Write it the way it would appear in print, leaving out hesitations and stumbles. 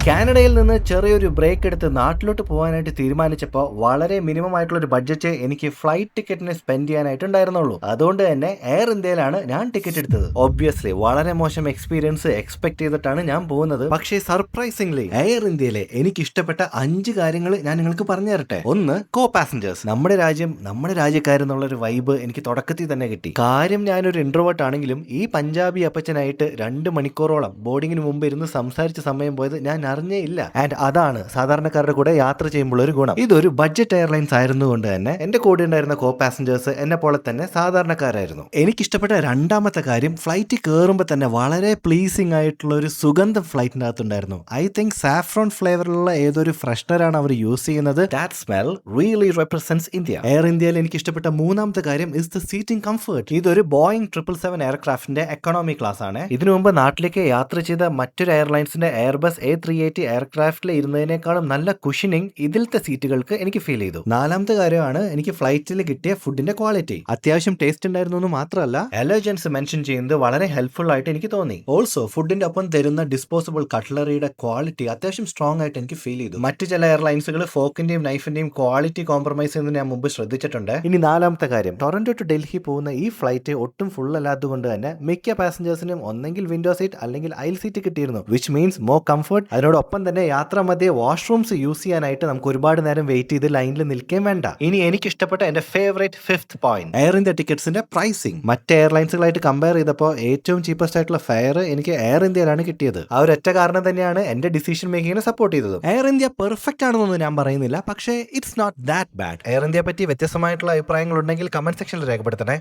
കാനഡയിൽ നിന്ന് ചെറിയൊരു ബ്രേക്ക് എടുത്ത് നാട്ടിലോട്ട് പോകാനായിട്ട് തീരുമാനിച്ചപ്പോൾ വളരെ മിനിമം ആയിട്ടുള്ള ഒരു ബഡ്ജറ്റ് എനിക്ക് ഫ്ലൈറ്റ് ടിക്കറ്റിന് സ്പെൻഡ് ചെയ്യാനായിട്ട് ഉണ്ടായിരുന്നുള്ളൂ. അതുകൊണ്ട് തന്നെ എയർ ഇന്ത്യയിലാണ് ഞാൻ ടിക്കറ്റ് എടുത്തത്. ഒബ്വിയസ്ലി വളരെ മോശം എക്സ്പീരിയൻസ് എക്സ്പെക്ട് ചെയ്തിട്ടാണ് ഞാൻ പോകുന്നത്. പക്ഷേ സർപ്രൈസിംഗ്ലി എയർ ഇന്ത്യയിലെ എനിക്ക് ഇഷ്ടപ്പെട്ട 5 കാര്യങ്ങൾ ഞാൻ നിങ്ങൾക്ക് പറഞ്ഞു തരട്ടെ. ഒന്ന്, കോ പാസഞ്ചേഴ്സ്. നമ്മുടെ രാജ്യം നമ്മുടെ രാജ്യക്കാരെന്നുള്ള ഒരു വൈബ് എനിക്ക് തുടക്കത്തിൽ തന്നെ കിട്ടി. കാര്യം ഞാനൊരു ഇൻട്രോവേർട്ട് ആണെങ്കിലും ഈ പഞ്ചാബി അപ്പച്ചനായിട്ട് 2 മണിക്കൂറോളം ബോർഡിങ്ങിന് മുമ്പ് ഇരുന്ന് സംസാരിച്ച സമയം പോയത് ഞാൻ അറിഞ്ഞേ ഇല്ല. ആൻഡ് അതാണ് സാധാരണക്കാരുടെ കൂടെ യാത്ര ചെയ്യുമ്പോൾ ഒരു ഗുണം. ഇതൊരു ബഡ്ജറ്റ് എയർലൈൻസ് ആയിരുന്നുകൊണ്ട് തന്നെ എന്റെ കൂടെ ഉണ്ടായിരുന്ന കോ പാസഞ്ചേഴ്സ് എന്നെ പോലെ തന്നെ സാധാരണക്കാരായിരുന്നു. എനിക്കിഷ്ടപ്പെട്ട രണ്ടാമത്തെ കാര്യം, ഫ്ലൈറ്റ് കയറുമ്പോൾ തന്നെ വളരെ പ്ലീസിംഗ് ആയിട്ടുള്ള ഒരു സുഗന്ധം ഫ്ലൈറ്റിന്റെ അകത്തുണ്ടായിരുന്നു. ഐ തിങ്ക് സാഫ്രോൺ ഫ്ലേവറിലുള്ള ഏതൊരു ഫ്രഷ്നറാണ് അവർ യൂസ് ചെയ്യുന്നത്. That smell really represents India. Air ഇന്ത്യയിൽ എനിക്ക് ഇഷ്ടപ്പെട്ട മൂന്നാമത്തെ കാര്യം ഇസ് ദ സീറ്റിംഗ് കംഫർട്ട്. ഇതൊരു ബോയിങ് 777 എയർക്രാഫ്റ്റിന്റെ എക്കണോമി ക്ലാസ് ആണ്. ഇതിനു മുമ്പ് നാട്ടിലേക്ക് യാത്ര ചെയ്ത മറ്റൊരു എയർലൈൻസിന്റെ എയർബസ് A380 എയർക്രാഫ്റ്റിൽ ഇരുന്നതിനേക്കാളും നല്ല കുഷനിങ് ഇതിലത്തെ സീറ്റുകൾക്ക് എനിക്ക് ഫീൽ ചെയ്തു. നാലാമത്തെ കാര്യമാണ് എനിക്ക് ഫ്ലൈറ്റിൽ കിട്ടിയ ഫുഡിന്റെ ക്വാളിറ്റി. അത്യാവശ്യം ടേസ്റ്റ് ഉണ്ടായിരുന്നു എന്ന് മാത്രമല്ല, അലർജൻസ് മെൻഷൻ ചെയ്യുന്നത് വളരെ ഹെൽപ്ഫുൾ ആയിട്ട് എനിക്ക് തോന്നി. ഓൾസോ ഫുഡിന്റെ ഒപ്പം തരുന്ന ഡിസ്പോസിബിൾ കട്ട്ലറിയുടെ ക്വാളിറ്റി അത്യാവശ്യം സ്ട്രോങ് ആയിട്ട് എനിക്ക് ഫീൽ ചെയ്തു. മറ്റു ചില എയർലൈൻസുകൾ ഫോക്കിന്റെയും നൈഫിന്റെയും ക്വാളിറ്റി കോംപ്രമൈസ് ചെയ്യുന്നത് ഞാൻ മുമ്പ് ശ്രദ്ധിച്ചിട്ടുണ്ട്. ഇനി നാലാമത്തെ കാര്യം, ടൊറന്റോ ടു ഡൽഹി പോകുന്ന ഈ ഫ്ലൈറ്റ് ഒട്ടും ഫുൾ അല്ലാത്തതുകൊണ്ട് തന്നെ മിക്ക പാസഞ്ചേഴ്സിനും ഒന്നെങ്കിൽ വിൻഡോ സീറ്റ് അല്ലെങ്കിൽ ഐൽ സീറ്റ് കിട്ടിയിരുന്നു, വിച്ച് മീൻസ് മോർ കംഫർട്ട്. അതിനോടൊപ്പം തന്നെ യാത്ര മധ്യേ വാഷ്റൂംസ് യൂസ് ചെയ്യാനായിട്ട് നമുക്ക് ഒരുപാട് നേരം വെയിറ്റ് ചെയ്ത് ലൈനിൽ നിൽക്കാൻ വേണ്ട. ഇനി എനിക്ക് ഇഷ്ടപ്പെട്ട എന്റെ favourite 5th point, air India ടിക്കറ്റ്സിന്റെ പ്രൈസിംഗ്. മറ്റ് എയർലൈൻസുകളായിട്ട് കമ്പയർ ചെയ്തപ്പോൾ ഏറ്റവും ചീപ്പസ്റ്റ് ആയിട്ടുള്ള ഫെയർ എനിക്ക് എയർ ഇന്ത്യയിലാണ് കിട്ടിയത്. ആ ഒരു ഒറ്റ കാരണം തന്നെയാണ് എന്റെ ഡിസിഷൻ മേക്കിങ്ങിനെ സപ്പോർട്ട് ചെയ്തത്. എയർ ഇന്ത്യ പെർഫെക്റ്റ് ആണെന്നൊന്നും ഞാൻ പറയുന്നില്ല, പക്ഷേ it's not that bad. Air ഇന്ത്യയെ പറ്റി വ്യത്യസ്തമായിട്ടുള്ള അഭിപ്രായങ്ങൾ ഉണ്ടെങ്കിൽ കമന്റ് സെക്ഷനിൽ രേഖപ്പെടുത്തണേ.